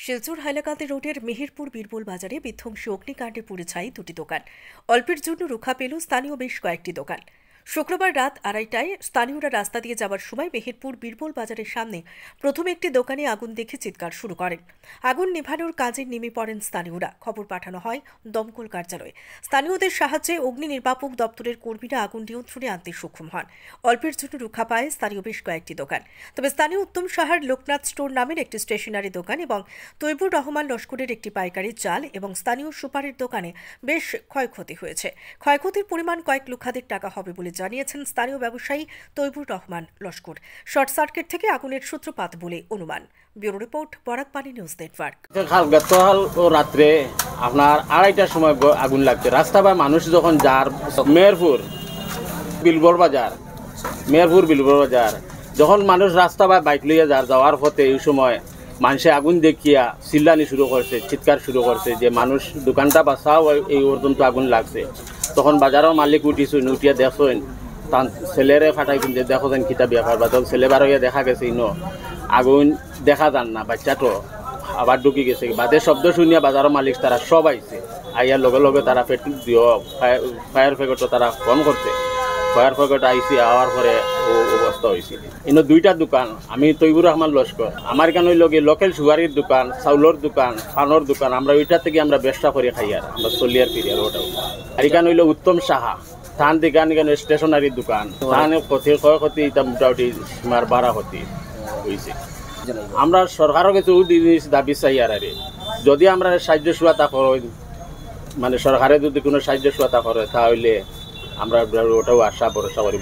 শিলচর হাইলাকান্দি রোডের মেহেরপুর বীরবল বাজারে বিধ্বংসী অগ্নিকাণ্ডে পুড়ে ছাই দুটি দোকান। অল্পের জন্য রক্ষা পেল স্থানীয় বেশ কয়েকটি দোকান। শুক্রবার রাত 2:30টায় স্থানীয়রা রাস্তা দিয়ে যাওয়ার সময় মেহেরপুর বীরবল বাজারের সামনে প্রথম একটি দোকানে আগুন দেখে চিৎকার শুরু করেন। আগুন নেভানোর কাজে নেমে পড়েন স্থানীয়রা। খবর পাঠানো হয় দমকল কার্যালয়ে। স্থানীয়দের সাহায্যে অগ্নি নির্বাপক দপ্তরের কর্মীরা আগুন নিয়ন্ত্রণে আনতে সক্ষম হন। অল্পের জন্য রক্ষা পায় স্থানীয় বেশ কয়েকটি দোকান। তবে স্থানীয় উত্তম সাহার লোকনাথ স্টোর নামের একটি স্টেশনারি দোকান এবং তৈবুর রহমান লস্করের একটি পাইকারি চাল এবং স্থানীয় সুপারির দোকানে বেশ ক্ষয়ক্ষতি হয়েছে। ক্ষয়ক্ষতির পরিমাণ কয়েক লক্ষাধিক টাকা হবে বলে জানিয়েছেন স্থানীয় ব্যবসায়ী তৈবুর রহমান লস্কর। শর্ট সার্কিট থেকে আগুনের সূত্রপাত বলে অনুমান। Bureau report, Barakpani news network. গতকাল রাত্রে আপনার 2:30টার সময় আগুন লাগছে। রাস্তা বা মানুষ যখন যার মেহেরপুর বীরবল বাজার যখন মানুষ রাস্তা বা বাইক লইয়া যাওয়ার পথে এই সময় মানুষে আগুন দেখিয়া চিল্লানি শুরু করছে, চিৎকার শুরু করছে যে মানুষ দোকানটা বাঁচাও, এই পর্যন্ত আগুন লাগছে। তখন বাজারের মালিক উঠিছেন, উঠিয়া দেখছেন তার ছেলেরে ফাটাই কিনতে দেখছেন কিতা ব্যাপার বা তখন ছেলে বার হইয়া দেখা গেছে আগুন দেখা যান না, বাচ্চাটো আবার ঢুকি গেছে। বাদে শব্দ শুনিয়া বাজারের মালিক তারা সব আইছে। আইয়ার লগে লগে তারা পেট্রোল দিও ফায়ার ব্রিগেডও তারা ফোন করছে। ফায়ার ব্রিগেড আইসি আওয়ার পরে ও অবস্থা হয়েছে। দুইটা দোকান, আমি তৈবুর রহমান লস্কর, আমার এখানে হইল গিয়ে লোকাল সুগারির দোকান, চাউলের দোকান, পানের দোকান, আমরা ওইটা থেকে আমরা ব্যবসা করে খাই আর আমরা চলিয়ার ফিরি আর ওটাও। আর এখানে হইল উত্তম সাহা ধান দোকান, এখানে স্টেশনারি দোকান, ধান ক্ষয়ক্ষতি এটা মোটামুটি সীমার 12 ক্ষতি হয়েছে। আমরা সরকারও কিছু জিনিস দাবি চাই আর যদি আমরা সাহায্য সহায়তা করেন, মানে সরকারে যদি কোনো সাহায্য সহায়তা করে তাহলে আমরা ওটাও আশা ভরসা করি।